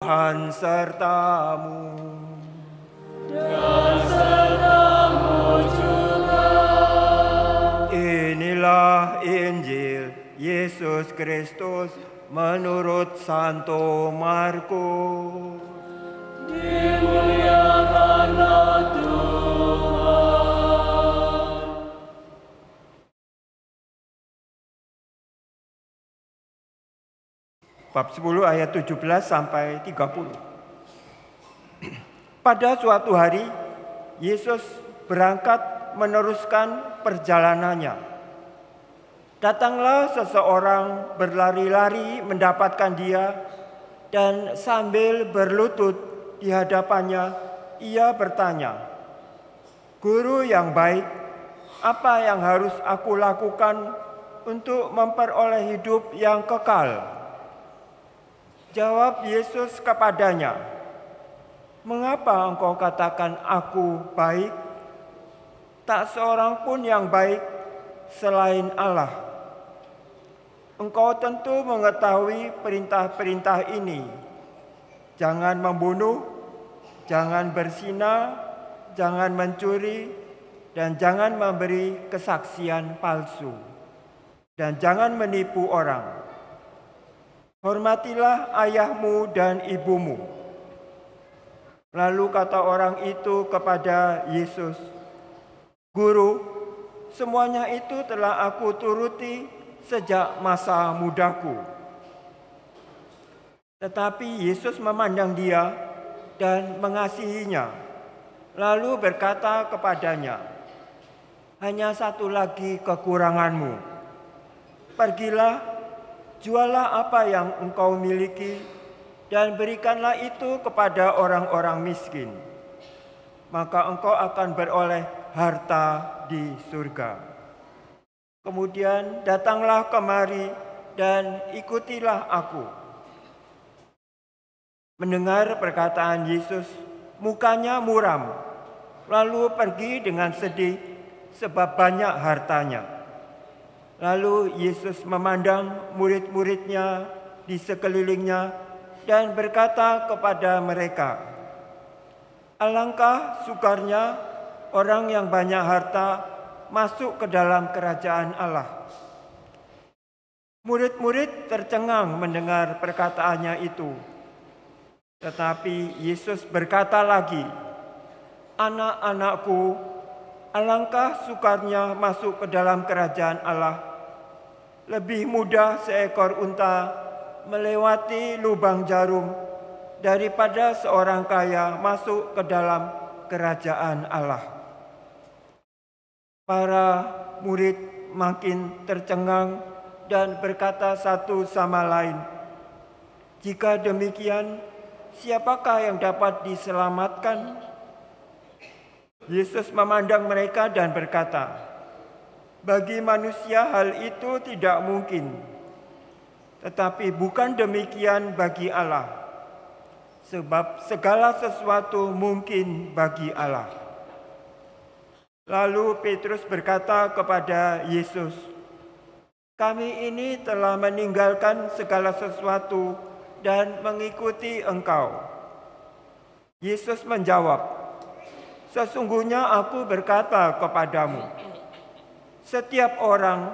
Tuhan sertamu. Dan sertamu juga. Inilah Injil Yesus Kristus menurut Santo Markus. Dimuliakanlah Tuhan. Bab 10 ayat 17 sampai 30. Pada suatu hari, Yesus berangkat meneruskan perjalanannya. Datanglah seseorang berlari-lari mendapatkan dia, dan sambil berlutut di hadapannya, ia bertanya, "Guru yang baik, apa yang harus aku lakukan untuk memperoleh hidup yang kekal?" Jawab Yesus kepadanya, "Mengapa engkau katakan aku baik? Tak seorang pun yang baik selain Allah. Engkau tentu mengetahui perintah-perintah ini. Jangan membunuh, jangan berzina, jangan mencuri, dan jangan memberi kesaksian palsu, dan jangan menipu orang. Hormatilah ayahmu dan ibumu." Lalu kata orang itu kepada Yesus, "Guru, semuanya itu telah aku turuti sejak masa mudaku." Tetapi Yesus memandang dia dan mengasihinya, lalu berkata kepadanya, "Hanya satu lagi kekuranganmu. Pergilah, jualah apa yang engkau miliki dan berikanlah itu kepada orang-orang miskin. Maka engkau akan beroleh harta di surga. Kemudian datanglah kemari dan ikutilah aku." Mendengar perkataan Yesus, mukanya muram, lalu pergi dengan sedih sebab banyak hartanya. Lalu Yesus memandang murid-muridnya di sekelilingnya dan berkata kepada mereka, "Alangkah sukarnya orang yang banyak harta masuk ke dalam kerajaan Allah." Murid-murid tercengang mendengar perkataannya itu. Tetapi Yesus berkata lagi, "Anak-anakku, alangkah sukarnya masuk ke dalam kerajaan Allah. Lebih mudah seekor unta melewati lubang jarum daripada seorang kaya masuk ke dalam kerajaan Allah." Para murid makin tercengang dan berkata satu sama lain, "Jika demikian, siapakah yang dapat diselamatkan?" Yesus memandang mereka dan berkata, "Bagi manusia hal itu tidak mungkin, tetapi bukan demikian bagi Allah, sebab segala sesuatu mungkin bagi Allah." Lalu Petrus berkata kepada Yesus, "Kami ini telah meninggalkan segala sesuatu dan mengikuti Engkau." Yesus menjawab, "Sesungguhnya aku berkata kepadamu, setiap orang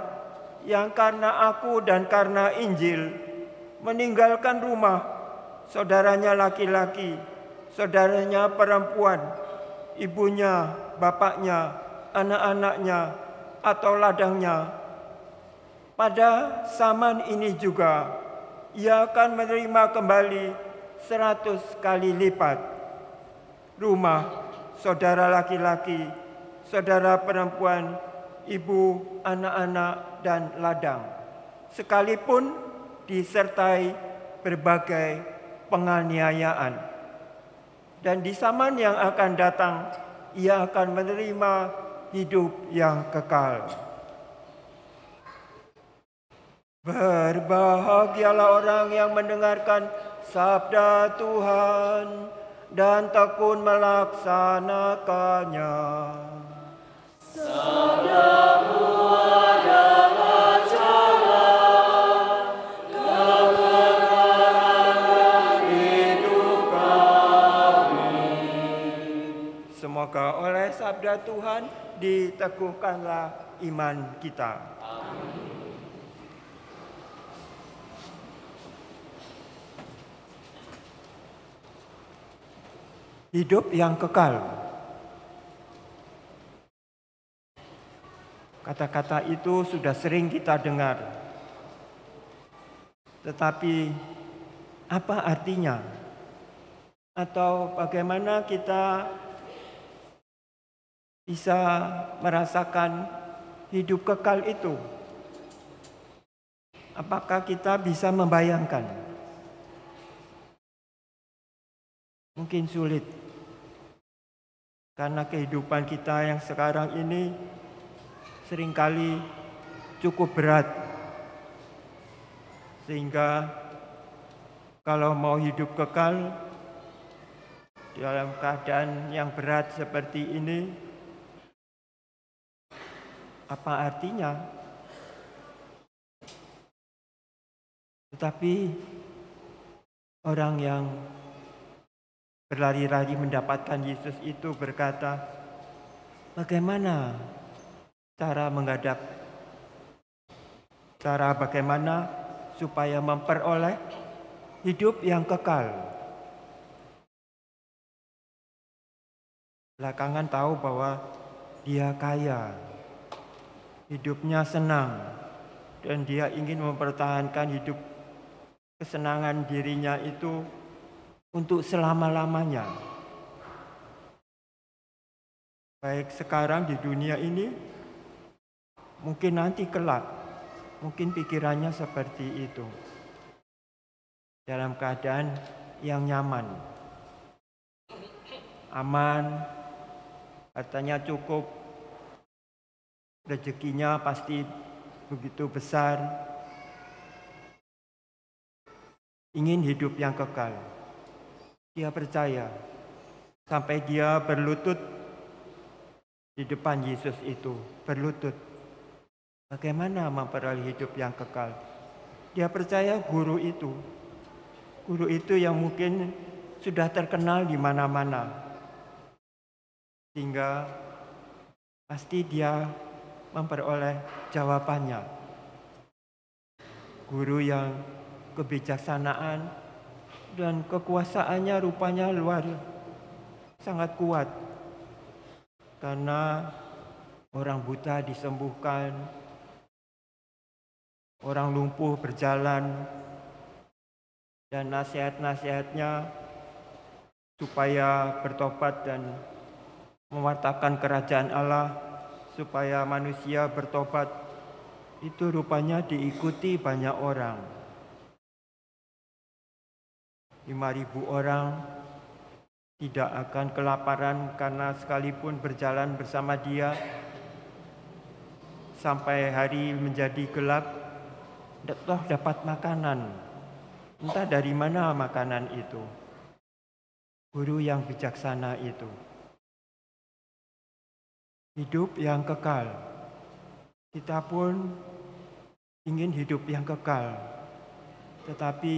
yang karena aku dan karena Injil meninggalkan rumah, saudaranya laki-laki, saudaranya perempuan, ibunya, bapaknya, anak-anaknya, atau ladangnya, pada zaman ini juga ia akan menerima kembali 100 kali lipat rumah, saudara laki-laki, saudara perempuan, ibu, anak-anak, dan ladang, sekalipun disertai berbagai penganiayaan. Dan di zaman yang akan datang, ia akan menerima hidup yang kekal." Berbahagialah orang yang mendengarkan sabda Tuhan dan tekun melaksanakannya. Sabdamu adalah jalan kebenaran dan hidup. Semoga oleh sabda Tuhan diteguhkanlah iman kita. Hidup yang kekal. Kata-kata itu sudah sering kita dengar. Tetapi apa artinya? Atau bagaimana kita bisa merasakan hidup kekal itu? Apakah kita bisa membayangkan? Mungkin sulit. Karena kehidupan kita yang sekarang ini seringkali cukup berat. Sehingga kalau mau hidup kekal dalam keadaan yang berat seperti ini, apa artinya? Tetapi orang yang berlari-lari mendapatkan Yesus itu berkata, bagaimana cara bagaimana supaya memperoleh hidup yang kekal. Belakangan tahu bahwa dia kaya, hidupnya senang, dan dia ingin mempertahankan hidup kesenangan dirinya itu untuk selama-lamanya. Baik sekarang di dunia ini, mungkin nanti kelak, mungkin pikirannya seperti itu. Dalam keadaan yang nyaman, aman, hartanya cukup, rezekinya pasti begitu besar, ingin hidup yang kekal. Dia percaya sampai dia berlutut di depan Yesus itu, berlutut. Bagaimana memperoleh hidup yang kekal? Dia percaya guru itu yang mungkin sudah terkenal di mana-mana. Sehingga pasti dia memperoleh jawabannya. Guru yang kebijaksanaan dan kekuasaannya rupanya sangat kuat. Karena orang buta disembuhkan, orang lumpuh berjalan, dan nasihat-nasihatnya supaya bertobat dan mewartakan kerajaan Allah, supaya manusia bertobat, itu rupanya diikuti banyak orang. 5.000 orang tidak akan kelaparan karena sekalipun berjalan bersama dia sampai hari menjadi gelap, toh dapat makanan. Entah dari mana makanan itu. Guru yang bijaksana itu. Hidup yang kekal. Kita pun ingin hidup yang kekal. Tetapi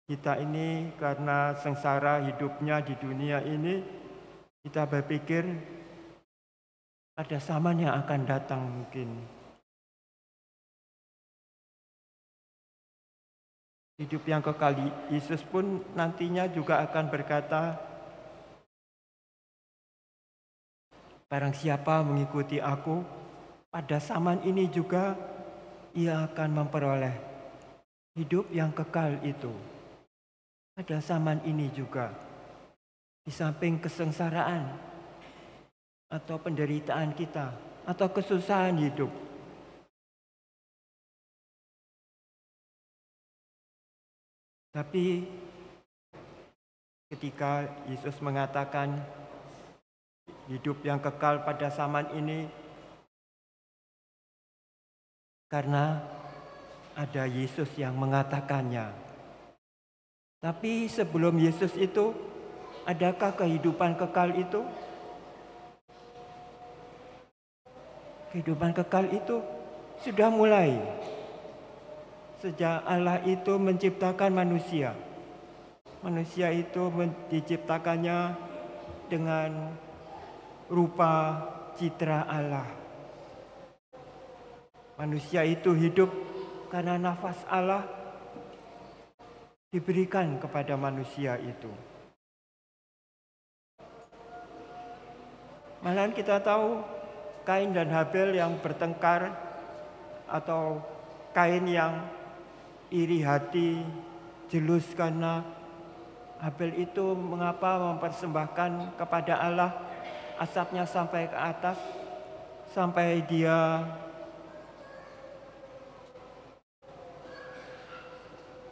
kita ini karena sengsara hidupnya di dunia ini, kita berpikir ada zaman yang akan datang mungkin. Hidup yang kekal, Yesus pun nantinya juga akan berkata, barang siapa mengikuti aku, pada zaman ini juga ia akan memperoleh hidup yang kekal itu. Pada zaman ini juga, di samping kesengsaraan atau penderitaan kita, atau kesusahan hidup, tapi ketika Yesus mengatakan hidup yang kekal pada zaman ini, karena ada Yesus yang mengatakannya. Tapi sebelum Yesus itu, adakah kehidupan kekal itu? Kehidupan kekal itu sudah mulai sejak Allah itu menciptakan manusia. Manusia itu diciptakannya dengan rupa citra Allah. Manusia itu hidup karena nafas Allah diberikan kepada manusia itu. Malahan kita tahu Kain dan Habel yang bertengkar, atau Kain yang iri hati, jelus karena Habel itu mengapa mempersembahkan kepada Allah asapnya sampai ke atas, sampai dia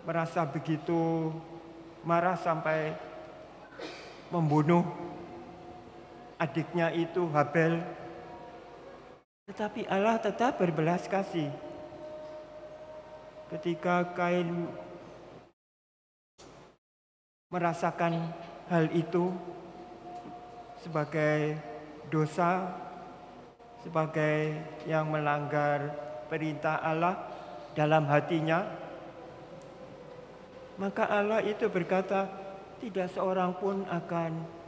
merasa begitu marah sampai membunuh adiknya itu Habel. Tetapi Allah tetap berbelas kasih. Ketika Kain merasakan hal itu sebagai dosa, sebagai yang melanggar perintah Allah dalam hatinya, maka Allah itu berkata, tidak seorang pun akan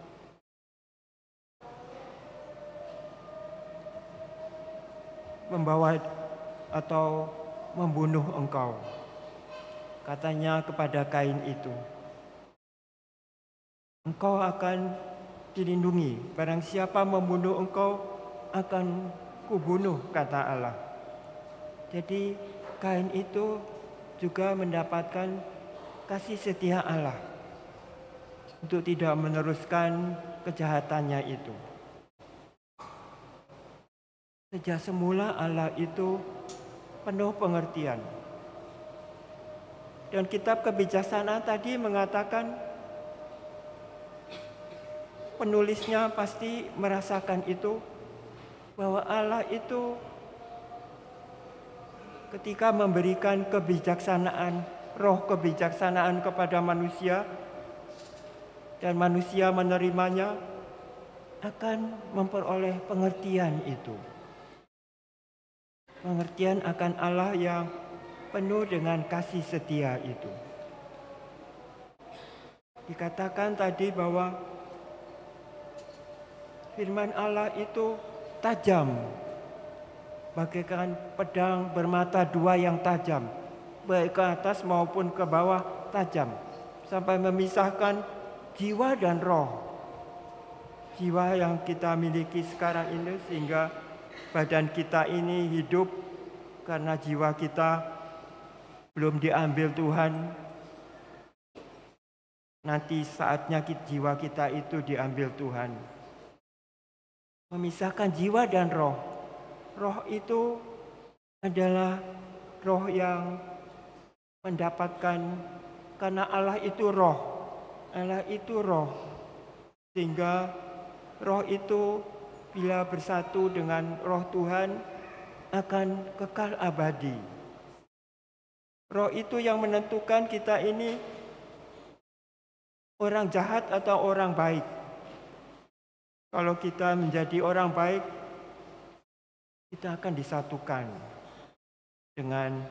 membawa atau membunuh engkau. Katanya kepada Kain itu, engkau akan dilindungi. Barang siapa membunuh engkau akan kubunuh, kata Allah. Jadi Kain itu juga mendapatkan kasih setia Allah untuk tidak meneruskan kejahatannya itu. Sejak semula Allah itu penuh pengertian. Dan kitab kebijaksanaan tadi mengatakan penulisnya pasti merasakan itu, bahwa Allah itu ketika memberikan kebijaksanaan, roh kebijaksanaan kepada manusia, dan manusia menerimanya, akan memperoleh pengertian itu. Pengertian akan Allah yang penuh dengan kasih setia itu. Dikatakan tadi bahwa firman Allah itu tajam, bagaikan pedang bermata dua yang tajam, baik ke atas maupun ke bawah tajam, sampai memisahkan jiwa dan roh. Jiwa yang kita miliki sekarang ini, sehingga badan kita ini hidup karena jiwa kita belum diambil Tuhan. Nanti saatnya jiwa kita itu diambil Tuhan. Memisahkan jiwa dan roh. Roh itu adalah roh yang mendapatkan, karena Allah itu roh. Allah itu roh. Sehingga roh itu bila bersatu dengan roh Tuhan akan kekal abadi. Roh itu yang menentukan kita ini orang jahat atau orang baik. Kalau kita menjadi orang baik, kita akan disatukan dengan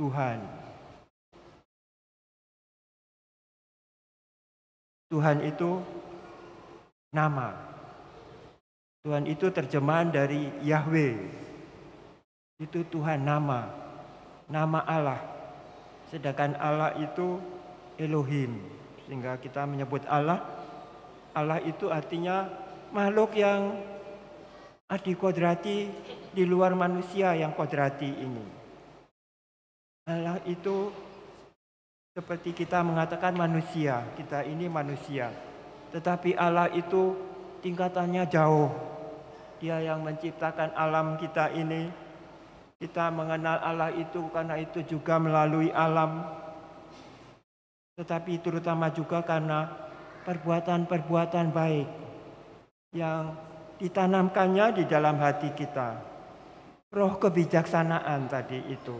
Tuhan. Tuhan itu nama. Tuhan itu terjemahan dari Yahweh. Itu Tuhan nama Allah. Sedangkan Allah itu Elohim. Sehingga kita menyebut Allah itu artinya makhluk yang adikodrati di luar manusia yang kodrati ini. Allah itu seperti kita mengatakan manusia, kita ini manusia. Tetapi Allah itu tingkatannya jauh. Dia yang menciptakan alam kita ini. Kita mengenal Allah itu karena itu juga melalui alam. Tetapi terutama juga karena perbuatan-perbuatan baik yang ditanamkannya di dalam hati kita. Roh kebijaksanaan tadi itu.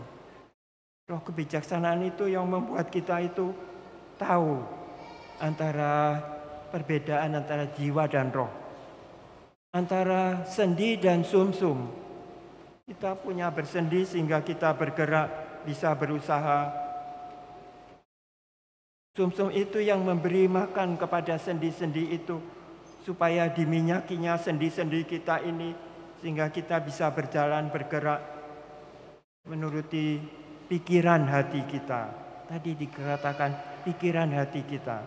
Roh kebijaksanaan itu yang membuat kita itu tahu antara perbedaan antara jiwa dan roh. Antara sendi dan sumsum. Kita punya bersendi sehingga kita bergerak, bisa berusaha. Sumsum itu yang memberi makan kepada sendi-sendi itu, supaya diminyakinya sendi-sendi kita ini, sehingga kita bisa berjalan bergerak menuruti pikiran hati kita. Tadi dikatakan pikiran hati kita.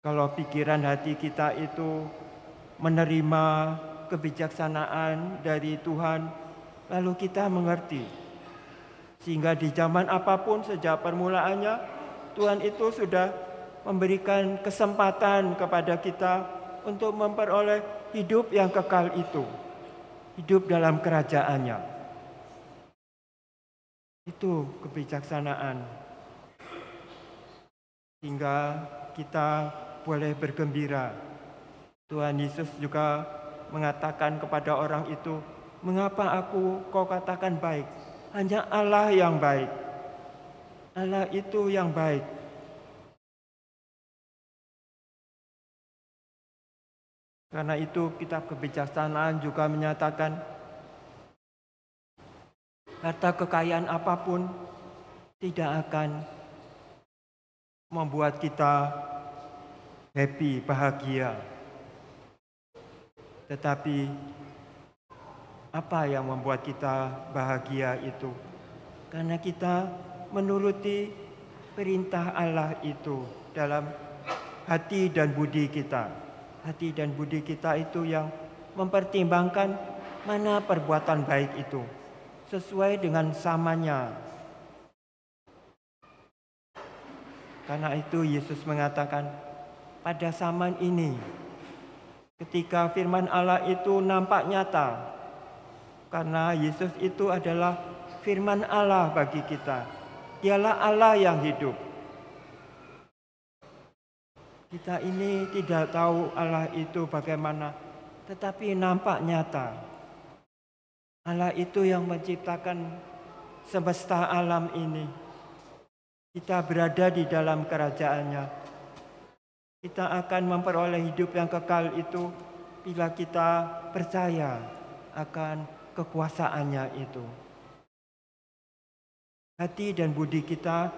Kalau pikiran hati kita itu menerima kebijaksanaan dari Tuhan, lalu kita mengerti. Sehingga di zaman apapun sejak permulaannya, Tuhan itu sudah memberikan kesempatan kepada kita untuk memperoleh hidup yang kekal itu. Hidup dalam kerajaannya. Itu kebijaksanaan. Sehingga kita boleh bergembira. Tuhan Yesus juga mengatakan kepada orang itu, "Mengapa kau katakan baik? Hanya Allah yang baik. Allah itu yang baik." Karena itu kitab kebijaksanaan juga menyatakan, harta kekayaan apapun tidak akan membuat kita happy, bahagia. Tetapi apa yang membuat kita bahagia itu? Karena kita menuruti perintah Allah itu dalam hati dan budi kita. Hati dan budi kita itu yang mempertimbangkan mana perbuatan baik itu sesuai dengan samanya. Karena itu Yesus mengatakan, pada zaman ini, ketika firman Allah itu nampak nyata, karena Yesus itu adalah firman Allah bagi kita. Dialah Allah yang hidup. Kita ini tidak tahu Allah itu bagaimana, tetapi nampak nyata. Allah itu yang menciptakan semesta alam ini. Kita berada di dalam kerajaannya. Kita akan memperoleh hidup yang kekal itu bila kita percaya akan kekuasaannya itu. Hati dan budi kita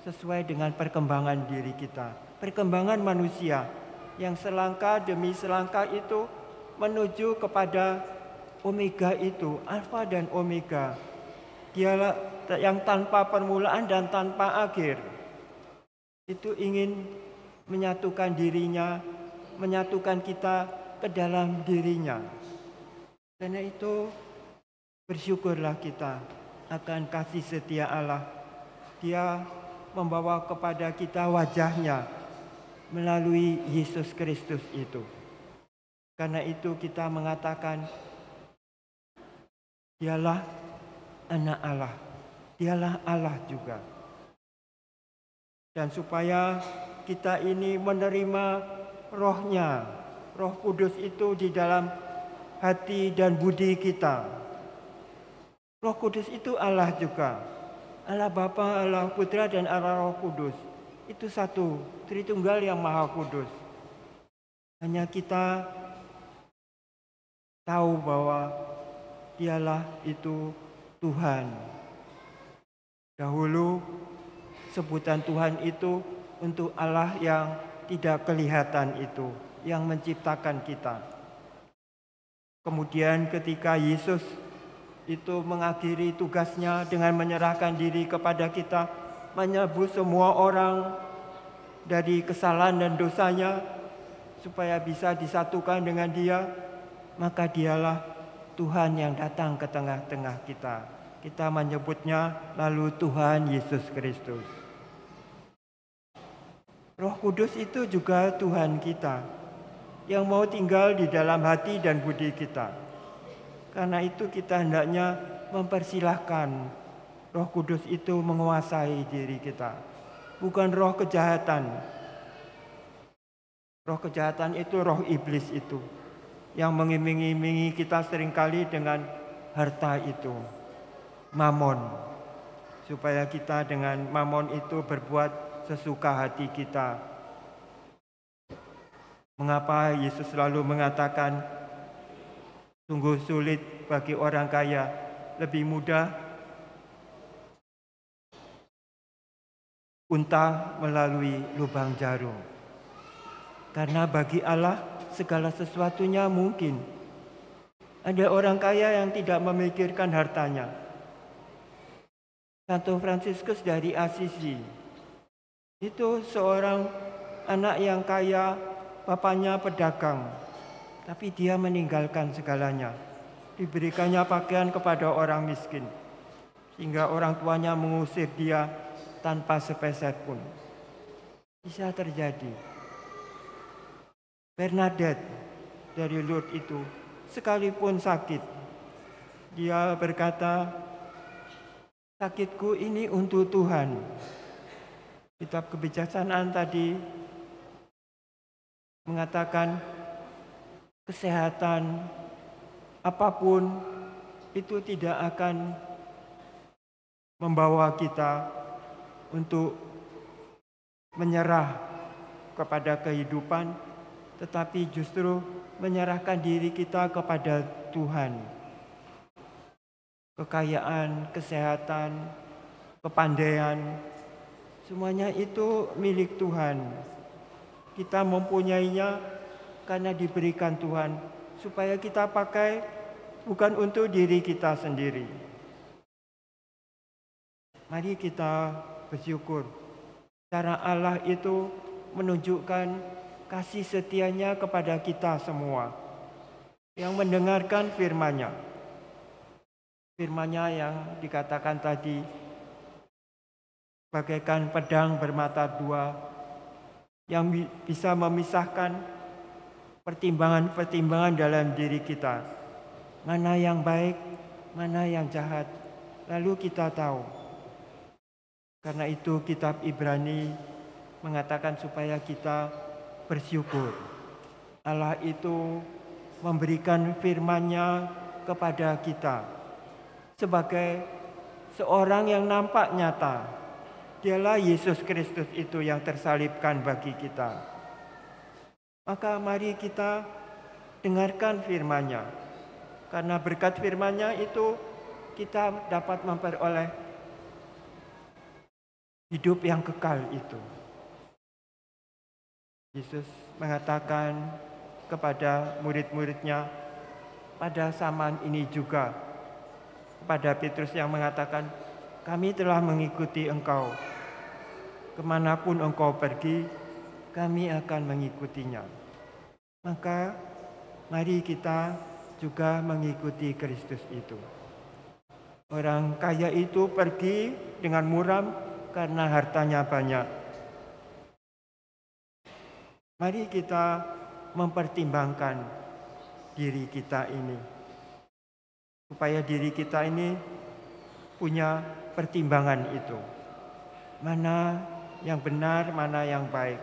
sesuai dengan perkembangan diri kita. Perkembangan manusia yang selangkah demi selangkah itu menuju kepada Omega itu, Alfa dan Omega. Dialah yang tanpa permulaan dan tanpa akhir. Itu ingin menyatukan dirinya, menyatukan kita ke dalam dirinya. Karena itu bersyukurlah kita akan kasih setia Allah. Dia membawa kepada kita wajahnya melalui Yesus Kristus itu. Karena itu kita mengatakan, dialah anak Allah, dialah Allah juga. Dan supaya kita ini menerima rohnya, Roh Kudus itu di dalam hati dan budi kita. Roh Kudus itu Allah juga. Allah Bapa, Allah Putra, dan Allah Roh Kudus. Itu satu, Tritunggal yang Maha Kudus. Hanya kita tahu bahwa dialah itu Tuhan. Dahulu sebutan Tuhan itu untuk Allah yang tidak kelihatan itu, yang menciptakan kita. Kemudian ketika Yesus itu mengakhiri tugasnya dengan menyerahkan diri kepada kita, menyebut semua orang dari kesalahan dan dosanya supaya bisa disatukan dengan Dia, maka Dialah Tuhan yang datang ke tengah-tengah kita. Kita menyebutnya lalu Tuhan Yesus Kristus. Roh Kudus itu juga Tuhan kita yang mau tinggal di dalam hati dan budi kita. Karena itu kita hendaknya mempersilahkan Roh Kudus itu menguasai diri kita. Bukan roh kejahatan. Roh kejahatan itu roh iblis itu. Yang mengiming-imingi kita seringkali dengan harta itu. Mamon. Supaya kita dengan mamon itu berbuat sesuka hati kita. Mengapa Yesus selalu mengatakan, sungguh sulit bagi orang kaya, lebih mudah unta melalui lubang jarum. Karena bagi Allah segala sesuatunya mungkin. Ada orang kaya yang tidak memikirkan hartanya. Santo Fransiskus dari Assisi itu seorang anak yang kaya, bapaknya pedagang, tapi dia meninggalkan segalanya. Diberikannya pakaian kepada orang miskin, sehingga orang tuanya mengusir dia tanpa sepeser pun. Bisa terjadi. Bernadette dari Lourdes itu, sekalipun sakit, dia berkata, sakitku ini untuk Tuhan. Kitab Kebijaksanaan tadi mengatakan kesehatan apapun itu tidak akan membawa kita untuk menyerah kepada kehidupan, tetapi justru menyerahkan diri kita kepada Tuhan. Kekayaan, kesehatan, kepandaian, semuanya itu milik Tuhan. Kita mempunyainya karena diberikan Tuhan, supaya kita pakai bukan untuk diri kita sendiri. Mari kita bersyukur. Cara Allah itu menunjukkan kasih setianya kepada kita semua yang mendengarkan firman-Nya. Firman-Nya yang dikatakan tadi bagaikan pedang bermata dua yang bisa memisahkan pertimbangan-pertimbangan dalam diri kita. Mana yang baik, mana yang jahat, lalu kita tahu. Karena itu kitab Ibrani mengatakan supaya kita bersyukur. Allah itu memberikan firman-Nya kepada kita sebagai seorang yang nampak nyata. Dialah Yesus Kristus itu yang tersalibkan bagi kita. Maka mari kita dengarkan firman-Nya. Karena berkat firman-Nya itu kita dapat memperoleh hidup yang kekal itu. Yesus mengatakan kepada murid-muridnya pada zaman ini juga, kepada Petrus yang mengatakan, kami telah mengikuti engkau. Kemanapun engkau pergi, kami akan mengikutinya. Maka mari kita juga mengikuti Kristus itu. Orang kaya itu pergi dengan muram karena hartanya banyak. Mari kita mempertimbangkan diri kita ini, supaya diri kita ini punya pertimbangan itu. Mana yang benar, mana yang baik.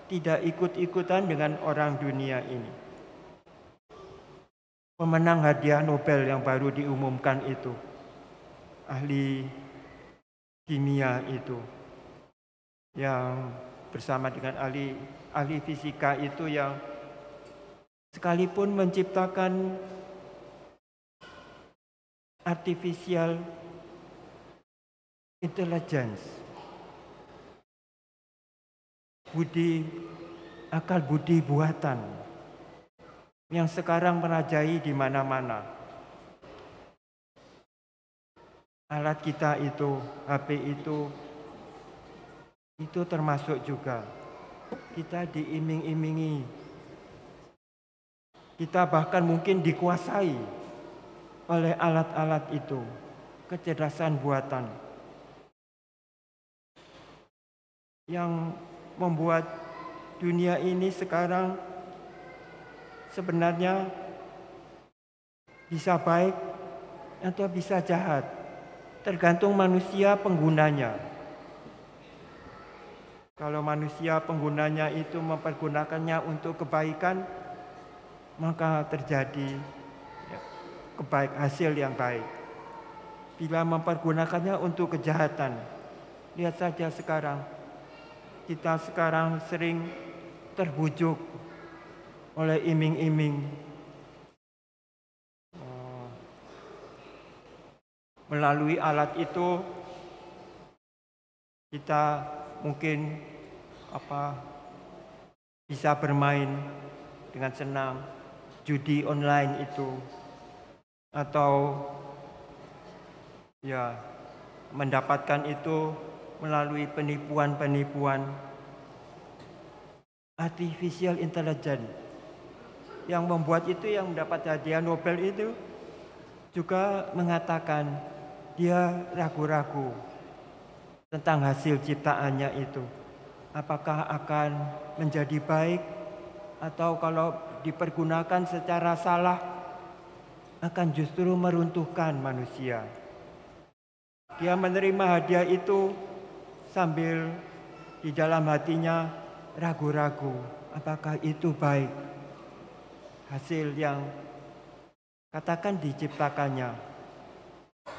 Tidak ikut-ikutan dengan orang dunia ini. Pemenang hadiah Nobel yang baru diumumkan itu, ahli kimia itu, yang bersama dengan ahli fisika itu yang sekalipun menciptakan artificial intelligence, akal budi buatan yang sekarang merajai di mana-mana. Alat kita itu, HP itu termasuk juga. Kita diiming-imingi. Kita bahkan mungkin dikuasai oleh alat-alat itu, kecerdasan buatan yang membuat dunia ini sekarang sebenarnya bisa baik atau bisa jahat, tergantung manusia penggunanya. Kalau manusia penggunanya itu mempergunakannya untuk kebaikan, maka terjadi hasil yang baik. Bila mempergunakannya untuk kejahatan, lihat saja sekarang. Kita sekarang sering terbujuk oleh iming-iming. Melalui alat itu kita mungkin bisa bermain dengan senang judi online itu, atau ya mendapatkan itu melalui penipuan-penipuan. Artificial intelligence yang membuat itu, yang mendapat hadiah Nobel itu juga mengatakan dia ragu-ragu tentang hasil ciptaannya itu. Apakah akan menjadi baik atau kalau dipergunakan secara salah akan justru meruntuhkan manusia. Dia menerima hadiah itu sambil di dalam hatinya ragu-ragu apakah itu baik. Hasil yang katakan diciptakannya,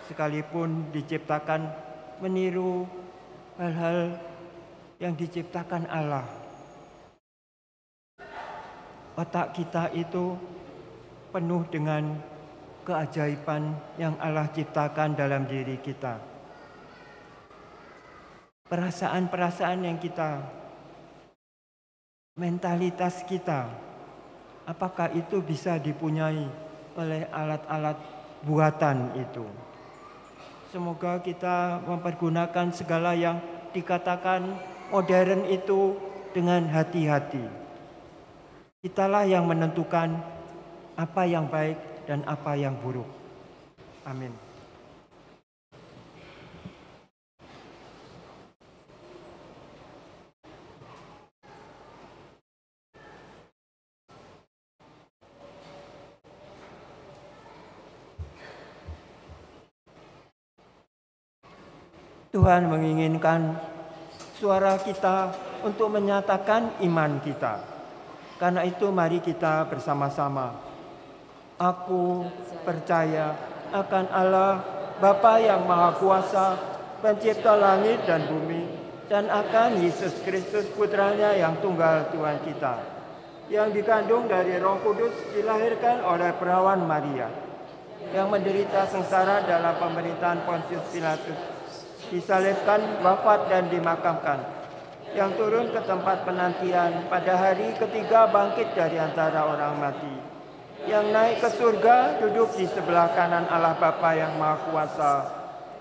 sekalipun diciptakan meniru hal-hal yang diciptakan Allah. Otak kita itu penuh dengan keajaiban yang Allah ciptakan dalam diri kita. Perasaan-perasaan yang kita, mentalitas kita, apakah itu bisa dipunyai oleh alat-alat buatan itu? Semoga kita mempergunakan segala yang dikatakan modern itu dengan hati-hati. Kitalah yang menentukan apa yang baik dan apa yang buruk. Amin. Tuhan menginginkan suara kita untuk menyatakan iman kita. Karena itu mari kita bersama-sama. Aku percaya akan Allah, Bapa yang Maha Kuasa, pencipta langit dan bumi, dan akan Yesus Kristus putranya yang tunggal Tuhan kita, yang dikandung dari Roh Kudus, dilahirkan oleh perawan Maria, yang menderita sengsara dalam pemerintahan Pontius Pilatus, disalibkan, wafat dan dimakamkan, yang turun ke tempat penantian, pada hari ketiga bangkit dari antara orang mati, yang naik ke surga, duduk di sebelah kanan Allah Bapa yang Maha Kuasa.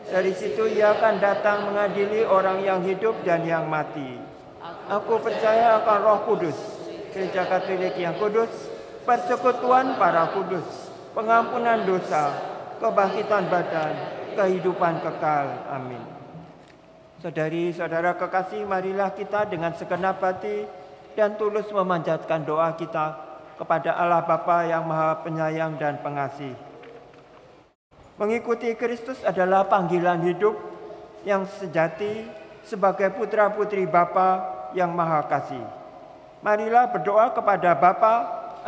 Dari situ ia akan datang mengadili orang yang hidup dan yang mati. Aku percaya akan Roh Kudus, Gereja Katolik yang kudus, persekutuan para kudus, pengampunan dosa, kebangkitan badan, kehidupan kekal. Amin. Saudari-saudara kekasih, marilah kita dengan segenap hati dan tulus memanjatkan doa kita kepada Allah Bapa yang Maha Penyayang dan Pengasih. Mengikuti Kristus adalah panggilan hidup yang sejati sebagai putra-putri Bapa yang Maha Kasih. Marilah berdoa kepada Bapa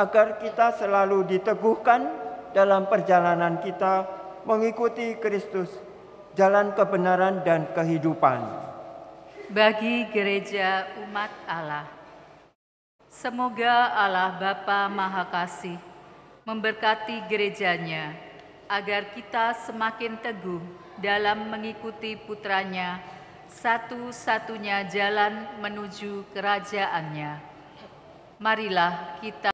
agar kita selalu diteguhkan dalam perjalanan kita mengikuti Kristus, jalan kebenaran dan kehidupan. Bagi gereja umat Allah, semoga Allah Bapa Maha Kasih memberkati gerejanya agar kita semakin teguh dalam mengikuti putranya, satu-satunya jalan menuju kerajaannya. Marilah kita